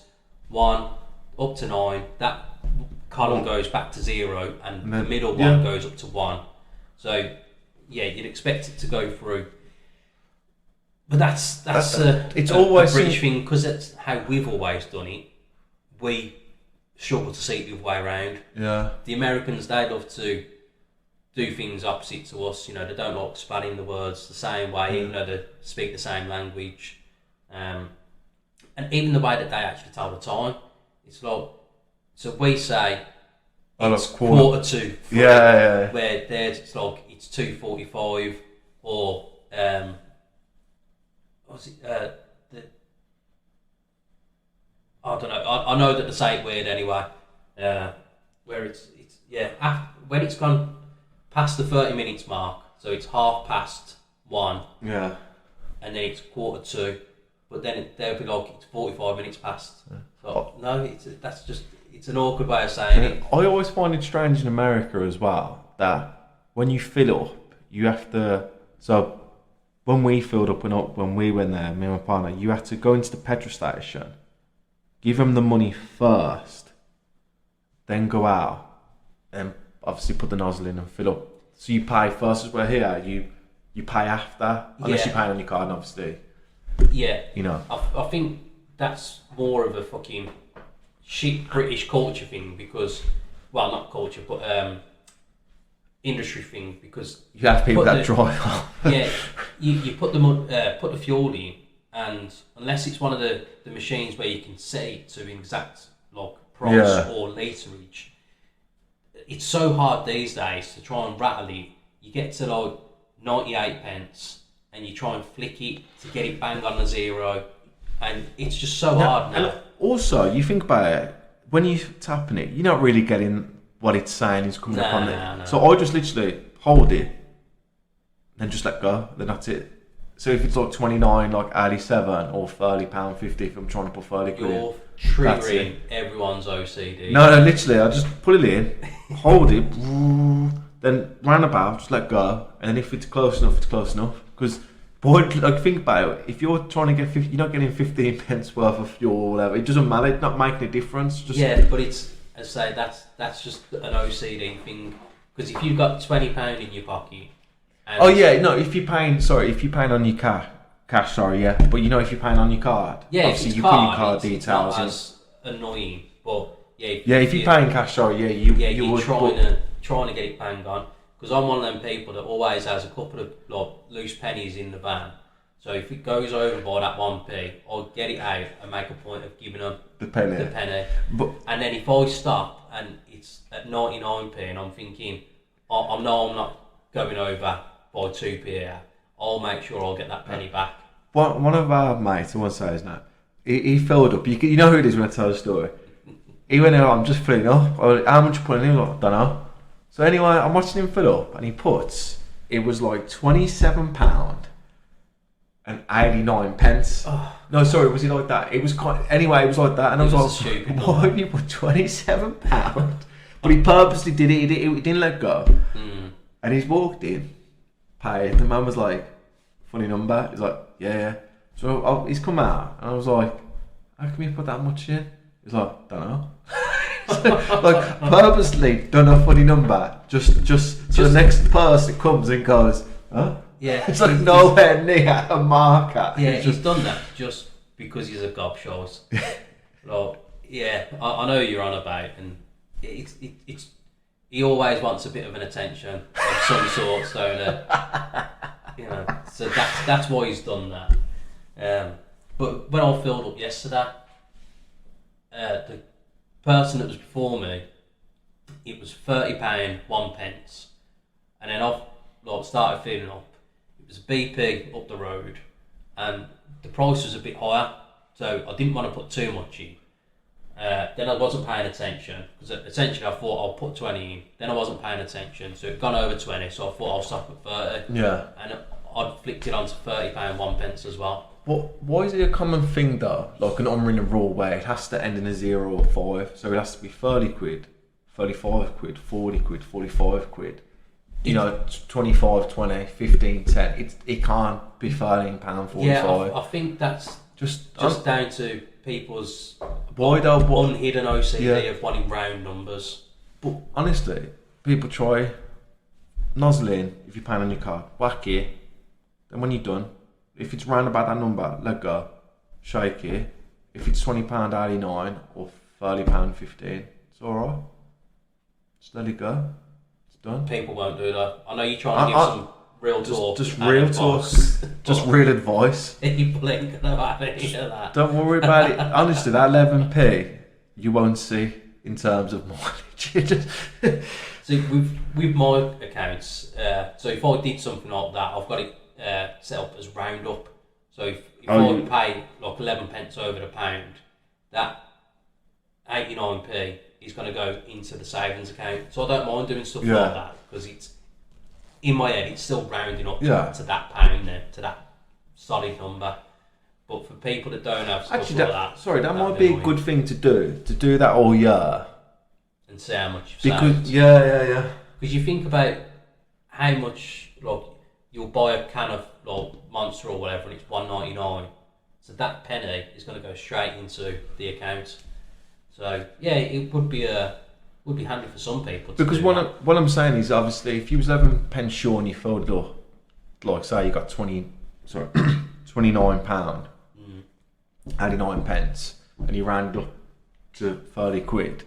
1 up to 9, that column goes back to 0 and the middle one goes up to 1. So you'd expect it to go through, but that's it's a always British thing, because that's how we've always done it. We struggle to see it the other way around. The Americans, they love to do things opposite to us. You know, they don't like spelling the words the same way, even though they speak the same language. And even the way that they actually tell the time, it's like, so we say it's quarter to 3, where theirs it's like it's 2:45, or what's it? I don't know. I know that they say it weird anyway. Where it's when it's gone past the 30 minutes mark, so it's 1:30. Yeah. And then it's 1:45, but then they'll be like it's 45 minutes past. So no, it's an awkward way of saying it. I always find it strange in America as well that when you fill up, you have to. So when we filled up when we went there, me and my partner, you have to go into the petrol station, give them the money first, then go out and obviously put the nozzle in and fill up. So you pay first as well. Here you pay after, unless you pay on your card, obviously. Yeah. You know. I think that's more of a fucking shit British culture thing, because, well, not culture, but industry thing, because you have people that drive. you put the fuel in, and unless it's one of the machines where you can set it to exact like price or literage, it's so hard these days to try and rattle it. You get to like 98 pence and you try and flick it to get it bang on the 0, and it's just so hard now. And also, you think about it, when you're tapping it, you're not really getting what it's saying is coming up on it. No. So I just literally hold it, then just let go, then that's it. So if it's like 29, like 87 or £30.50, if I'm trying to put 30 quid You're triggering everyone's OCD. No, literally, I just put it in, hold it, then round about, just let go, and then if it's close enough, it's close enough. Because, boy, like, think about it, if you're trying to get you're not getting 15 pence worth of fuel or whatever, it doesn't matter, it's not making a difference. Just but it's, as I say, that's just an OCD thing. Because if you've got £20 in your pocket, if you're paying on your cash, but you know, if you're paying on your card, obviously you put your card details. It's not as annoying, but if you're paying cash, you would trying to get it banged on. Because I'm one of them people that always has a couple of like loose pennies in the van. So if it goes over by that 1p, I'll get it out and make a point of giving them the penny. But, and then if I stop and it's at 99p and I'm thinking, I'm not going over by 2p here, I'll make sure I'll get that penny back. One of our mates, I won't say his name, he filled up. You know who it is when I tell the story. He went in, I'm just filling up. How much you putting in? I don't know. So anyway, I'm watching him fill up, and he puts, it was like £27 and 89 pence. Oh. No, sorry, was he like that? It was anyway, it was like that, and I was like, stupid, why have you put £27? But he purposely did it. He didn't let go. And he's walked in, paid. The man was like, funny number. He's like, yeah. So he's come out, and I was like, how can you put that much in? He's like, don't know. Like, purposely done a funny number, just so the next person comes and goes, huh? Yeah. It's like nowhere near a marker. Yeah, he's done that just because he's a gobshite. Like, I know you're on about, and it's he always wants a bit of an attention of some sort, so so that's why he's done that. But when I filled up yesterday, the person that was before me, it was £30 one pence, and then I've started filling up. It was a BP up the road, and the price was a bit higher, so I didn't want to put too much in. Then I wasn't paying attention, because essentially I thought I'll put 20 in. Then I wasn't paying attention, so it gone over 20, so I thought I'll stop at 30. Yeah. And I'd flicked it onto £30 one pence as well. Why is it a common thing though, like an unwritten rule where it has to end in a 0 or 5, so it has to be 30 quid, 35 quid, 40 quid, 45 quid, 25, 20, 15, 10, it can't be £13, 45. Yeah, I think that's just down to people's unhidden OCD of wanting round numbers. But honestly, people try nozzle in if you're paying on your card, whack it, then when you're done, if it's round about that number, let go, shake it. If it's £20.89 or £30.15, it's alright. Just let it go. It's done. People won't do that. I know you're trying to give some real talk. Just real talk. Just real advice. People ain't gonna have any of that. Don't worry about it. Honestly, that 11p you won't see in terms of mileage. See, with my accounts, so if I did something like that, I've got it set up as round up. So if I pay like 11 pence over the pound, that 89p is going to go into the savings account. So I don't mind doing stuff like that, because it's in my head, it's still rounding up to that pound there, to that solid number. But for people that don't have stuff like that, sorry, that might be a good thing to do that all year and see how much you've because saved. Yeah. Because you think about how much, like, you'll buy a can of like Monster or whatever, and it's $1.99. So that penny is going to go straight into the account. So yeah, it would be handy for some people. Because what I'm saying is, obviously, if you was 11 pence short and you filled it up, like say you got £29, 89 pence, and you rounded up to 30 quid,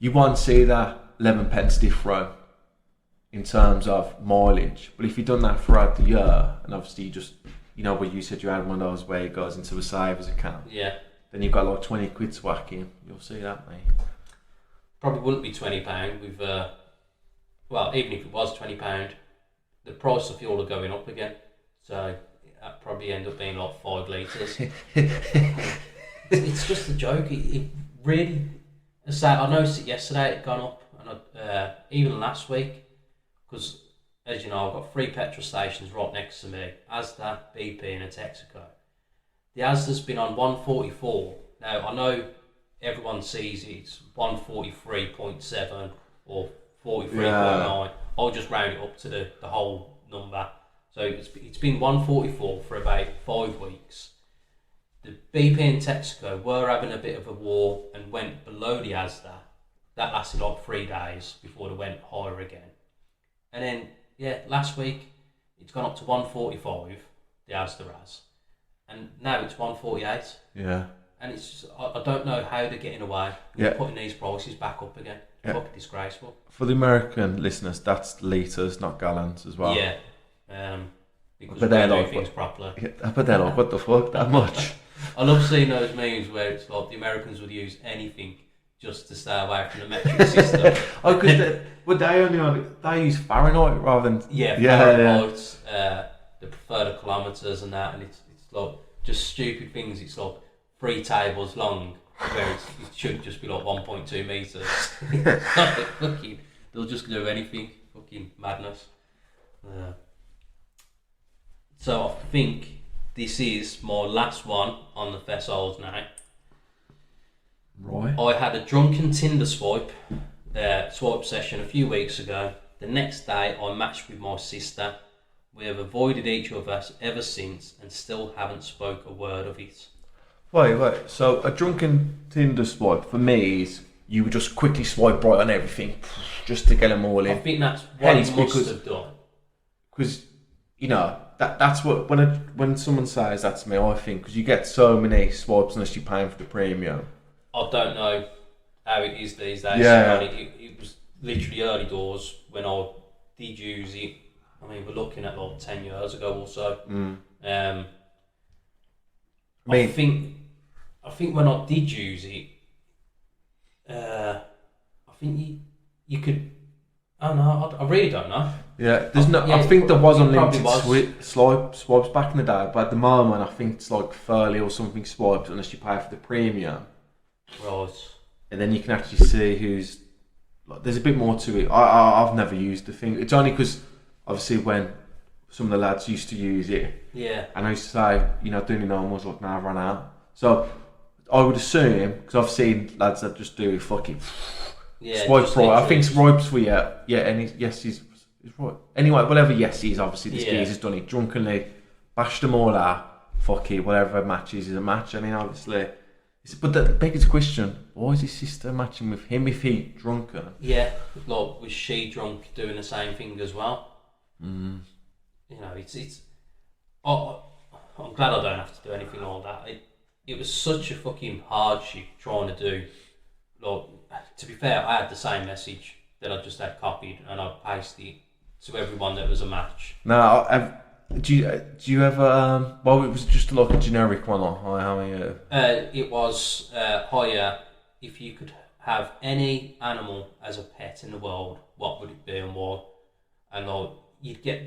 you won't see that 11 pence different in terms of mileage. But if you've done that throughout the year, and obviously you just, where you said you had one of those where it goes into a savers account, then you've got like 20 quid to whack in, you'll see that, mate. Probably wouldn't be £20 with, well, even if it was £20, the price of fuel are going up again. So that probably end up being like 5 litres. It's just a joke. It really, I noticed it yesterday, it had gone up, and even last week, because as you know, I've got 3 petrol stations right next to me, Asda, BP and a Texaco. The Asda's been on 144. Now I know everyone sees it's 143.7 or 43.9. I'll just round it up to the whole number. So it's been 144 for about 5 weeks. The BP and Texaco were having a bit of a war and went below the Asda. That lasted like 3 days before they went higher again. And then, last week it's gone up to 145, the Asda has. And now it's 148. Yeah. And it's just, I don't know how they're getting away with putting these prices back up again. It's fucking disgraceful. For the American listeners, that's litres, not gallons as well. Yeah. Because we don't do things properly. Yeah, but they're like, what the fuck, that much? I love seeing those memes where it's like the Americans would use anything just to stay away from the metric system. Because they use Fahrenheit rather than... Fahrenheit, they prefer the kilometres and that, and it's like just stupid things. It's like 3 tables long, where it should just be like 1.2 metres. Fucking, they'll just do anything. Fucking madness. So I think this is my last one on the Fessols now. Right. I had a drunken Tinder swipe session a few weeks ago. The next day I matched with my sister. We have avoided each other ever since and still haven't spoke a word of it. Wait. So a drunken Tinder swipe for me is you would just quickly swipe right on everything just to get them all in. I think that's what he must have done. Because, that's what, when someone says that to me, I think, because you get so many swipes unless you're paying for the premium. I don't know how it is these days. Yeah. It was literally early doors when I did use it. I mean, we're looking at like 10 years ago or so. I think when I did use it, I think you could. I don't know. I really don't know. Yeah, there's no. Yeah, I think there was it probably unlimited swipes back in the day, but at the moment I think it's like 30 or something swipes unless you pay for the premium, Right. and then you can actually see who's. Like, there's a bit more to it. I've never used the thing. It's only because obviously when some of the lads used to use it, Yeah. and I used to say, doing the normals, like, now I've run out. So I would assume, because I've seen lads that just do fucking swipe just right. I think literally- swipes for and he's right. Anyway, whatever yes he's obviously this geezer's done it drunkenly, bashed them all out, fuck it, whatever matches is a match. I mean, obviously, but that begs the question: why is his sister matching with him if he drunken? Yeah, like was she drunk doing the same thing as well? It's. I'm glad I don't have to do anything like that. It was such a fucking hardship trying to do. Like, to be fair, I had the same message that I just had copied and I pasted it to everyone that was a match. Now, do you ever? Well, it was just like a generic one. Like, hi, how are you? It was higher. If you could have any animal as a pet in the world, what would it be and why? And like, you'd get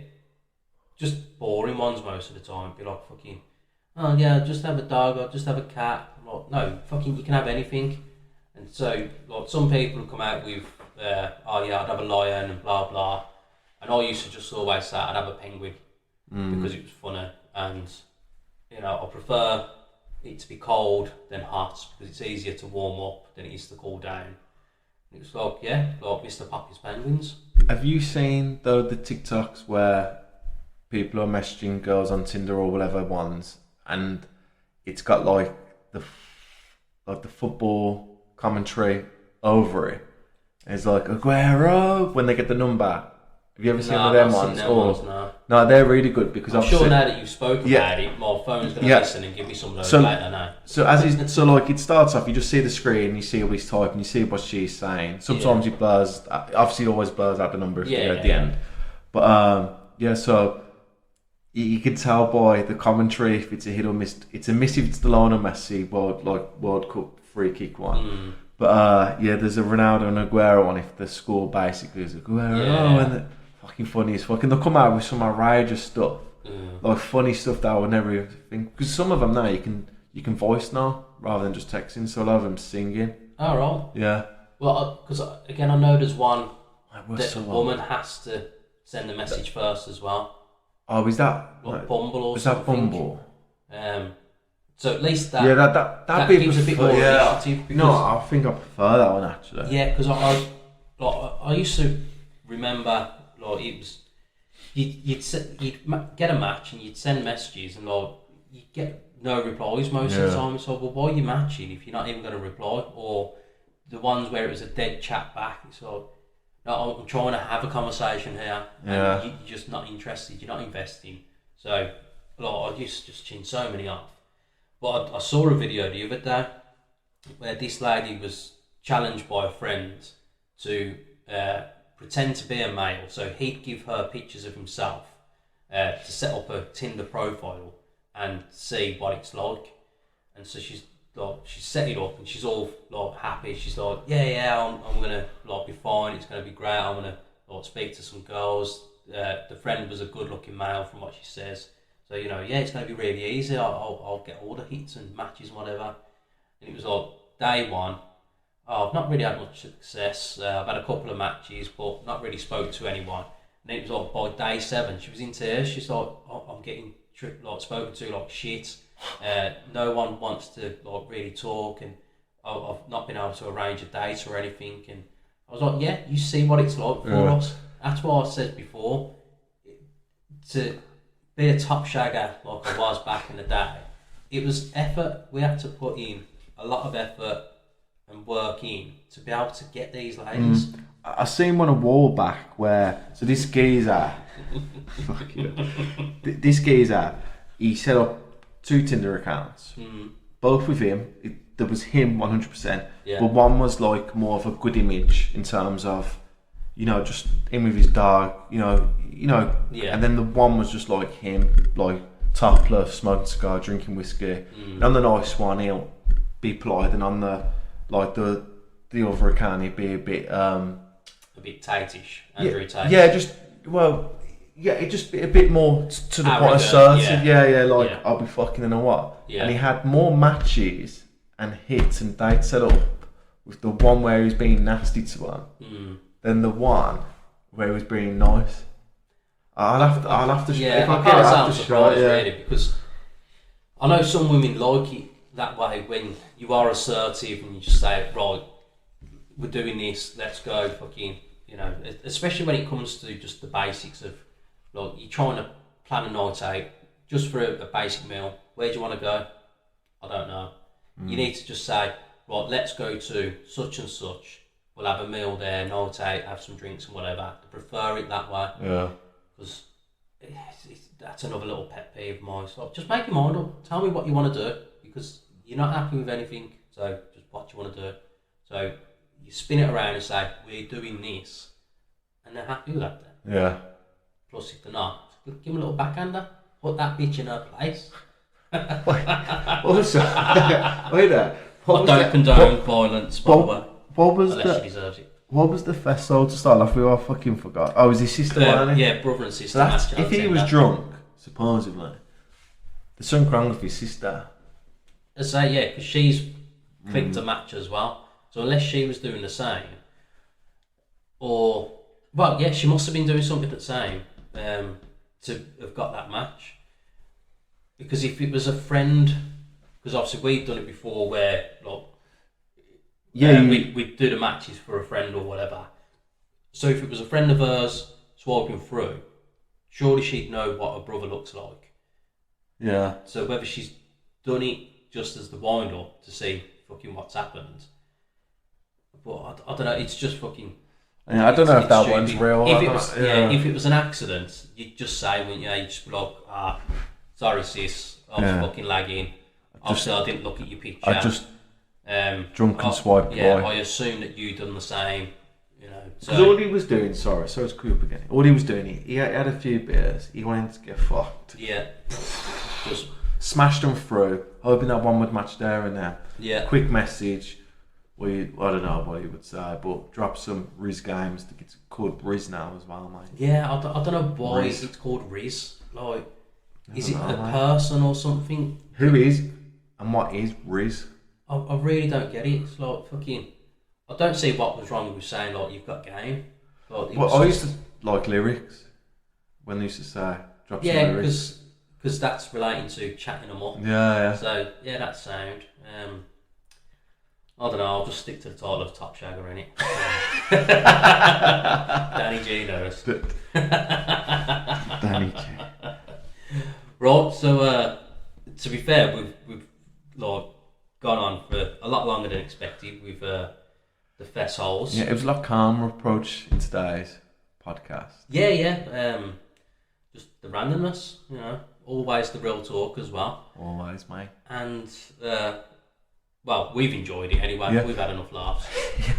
just boring ones most of the time. Be like fucking, oh yeah, just have a dog or just have a cat. I'm like, no, fucking, you can have anything. And so, like, some people come out with, oh yeah, I'd have a lion and blah blah. And I used to just always say I'd have a penguin because it was funny. And I prefer it to be cold than hot because it's easier to warm up than it is to cool down. And it was like, yeah, like Mr. Poppy's penguins. Have you seen though the TikToks where people are messaging girls on Tinder or whatever ones, and it's got like the football commentary over it? And it's like Aguero when they get the number. Have you ever seen one of them ones? No, they're really good because I'm sure now that you've spoken about it, my phone's going to listen and give me some of those later now. So like it starts off, you just see the screen, you see what he's typing, you see what she's saying. Sometimes it blurs, obviously it always blurs out the number at the end. But so you can tell by the commentary if it's a hit or miss. It's a miss if it's the Lionel Messi World Cup free kick one. But there's a Ronaldo and Aguero one if the score basically is Aguero and fucking funny as fuck. And they'll come out with some outrageous stuff, like funny stuff that I would never even think. Because some of them now you can voice now rather than just texting. So a lot of them singing. Oh right. Yeah. Well, because again I know there's one that the woman has to send the message first as well. Oh, is that like Bumble or is something? Is that Bumble? So at least that that gives a bit more initiative. No, I think I prefer that one actually. Yeah, because I used to remember like it was you'd get a match and you'd send messages and like you'd get no replies most of the time. It's like, well, why are you matching if you're not even going to reply? Or the ones where it was a dead chat back. It's like, no, I'm trying to have a conversation here, and you're just not interested. You're not investing. So like, I used to just chin so many off. But I saw a video the other day where this lady was challenged by a friend to pretend to be a male. So he'd give her pictures of himself to set up a Tinder profile and see what it's like. And so she's set it up and she's all like happy. She's like, I'm gonna like be fine. It's gonna be great. I'm gonna like speak to some girls. The friend was a good-looking male from what she says. So, it's going to be really easy. I'll get all the hits and matches and whatever. And it was like, day one, I've not really had much success. I've had a couple of matches, but not really spoke to anyone. And it was like, by day 7, she was in tears. She's like, I'm getting spoken to like shit. No one wants to like really talk, and I've not been able to arrange a date or anything. And I was like, you see what it's like for us. That's what I said before. To be a top shagger like I was back in the day, it was effort. We had to put in a lot of effort and work in to be able to get these ladies. I seen one a while back where this geezer, this geezer, he set up 2 Tinder accounts, both with him. There was him 100%, but one was like more of a good image in terms of you know, just him with his dog, you know, Yeah. and then the one was just like him, like topless, smoking cigar, drinking whiskey. And on the nice one, he'll be polite, and on the other account, he'd be a bit a bit tightish, Andrew Tate. yeah, just it just be a bit more to the point, Arrogant, assertive. Yeah, like Yeah. I'll be fucking in a what. Yeah. And he had more matches and hits and dates set up with the one where he was being nasty to her than the one where he was being nice. I'll have to. Yeah, if I I can't get it, I'll sound have to show surprised it, yeah. really, because I know some women like it that way when you are assertive and you just say, right, we're doing this, let's go, fucking, you know, especially when it comes to just the basics of, like, you're trying to plan a night out just for a basic meal. Where do you want to go? I don't know. You need to just say, right, let's go to such and such. We'll have a meal there, night out, have some drinks and whatever. I prefer it that way. Yeah. Because that's another little pet peeve of mine. So just make your mind up. Tell me what you want to do, because you're not happy with anything. So just what you want to do. So you spin it around and say, we're doing this, and they're happy with that then. Yeah. Plus, if they're not, give them a little backhander. Put that bitch in her place. Also, wait there. I don't condone violence, by the way, What was unless she the deserves it. festival to start off with? I fucking forgot. Oh, was his sister? wasn't he? Yeah, brother and sister. So that's, match, if he was drunk, supposedly, there's something wrong with his sister. I say, yeah, because she's clicked a match as well. So unless she was doing the same, or, well, yeah, she must have been doing something the same to have got that match. Because if it was a friend, because obviously we've done it before where, like, we'd do the matches for a friend or whatever. So if it was a friend of hers swiping through, surely she'd know what her brother looks like. Yeah. So whether she's done it just as the wind up to see fucking what's happened, but I don't know. It's just fucking. Yeah, I don't know if that stupid. one's real. If it was an accident, you'd just say, wouldn't you? You'd just be like, sorry sis, I was fucking lagging. Obviously, I didn't look at your picture. I just drunk and swiped Yeah, by. I assume that you done the same. You know. Because all he was doing, sorry to cut up again. All he was doing, he had a few beers. He wanted to get fucked. Yeah. Just Smashed them through, hoping that one would match there and there. yeah. Quick message. I don't know what he would say, but drop some Riz games. I think it's called Riz now as well, mate. Yeah, I don't know why Riz. it's called Riz. Like, is it know, a mate. person or something? Who is and what is Riz? I really don't get it. It's like fucking. I don't see what was wrong with saying like you've got game. Like, Well, I used to like lyrics when they used to say drop some yeah, lyrics. because that's relating to chatting them up. Yeah. So yeah, that's sound. I don't know. I'll just stick to the title of Top Shagger in it. Danny G knows. Danny G. Right. So to be fair, we've like gone on for a lot longer than expected with the fess holes. Yeah, it was a lot calmer approach in today's podcast. Yeah. Just the randomness, you know. Always the real talk as well. Always, mate. And well, we've enjoyed it anyway. Yeah. We've had enough laughs.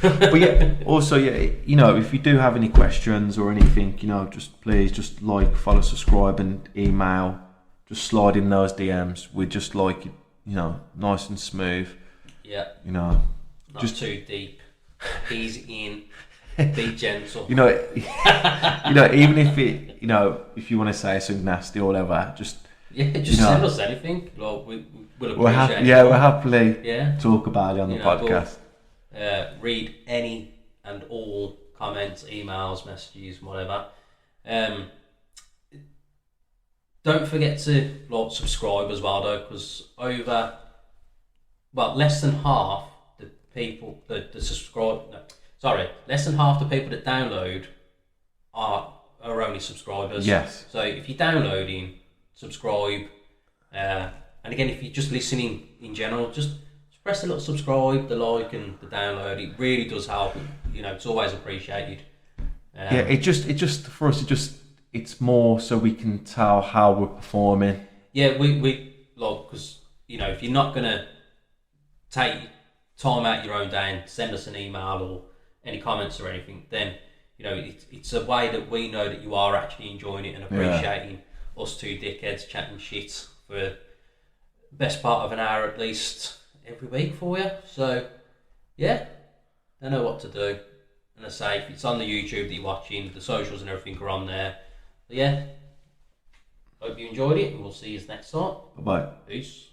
But yeah, also, yeah, you know, if you do have any questions or anything, you know, just please just like, follow, subscribe, and email. Just slide in those DMs. We just like it, you know, nice and smooth. Yeah. You know, Not just too deep. Easy in. Be gentle. you know, even if it, you know, if you want to say something nasty or whatever, just Yeah, just you know, send us anything. Like, we'll we'll appreciate it. we'll happily Yeah. talk about it on the You know, podcast. Read any and all comments, emails, messages, whatever. Don't forget to like subscribe as well, though, because less than half the people that subscribe. No, sorry, less than half the people that download are only subscribers. Yes. So if you're downloading, subscribe. And again, if you're just listening in general, just press the little subscribe, the like, and the download. It really does help. You know, it's always appreciated. Yeah, it just for us, it's more so we can tell how we're performing. Yeah, we like, because you know, if you're not gonna take time out your own day and send us an email or any comments or anything, then you know, it's a way that we know that you are actually enjoying it and appreciating us two dickheads chatting shit for the best part of an hour at least every week for you. So, yeah, they know what to do. And I say, if it's on the YouTube that you're watching, the socials and everything are on there. But yeah, hope you enjoyed it, and we'll see you next time. Bye-bye. Peace.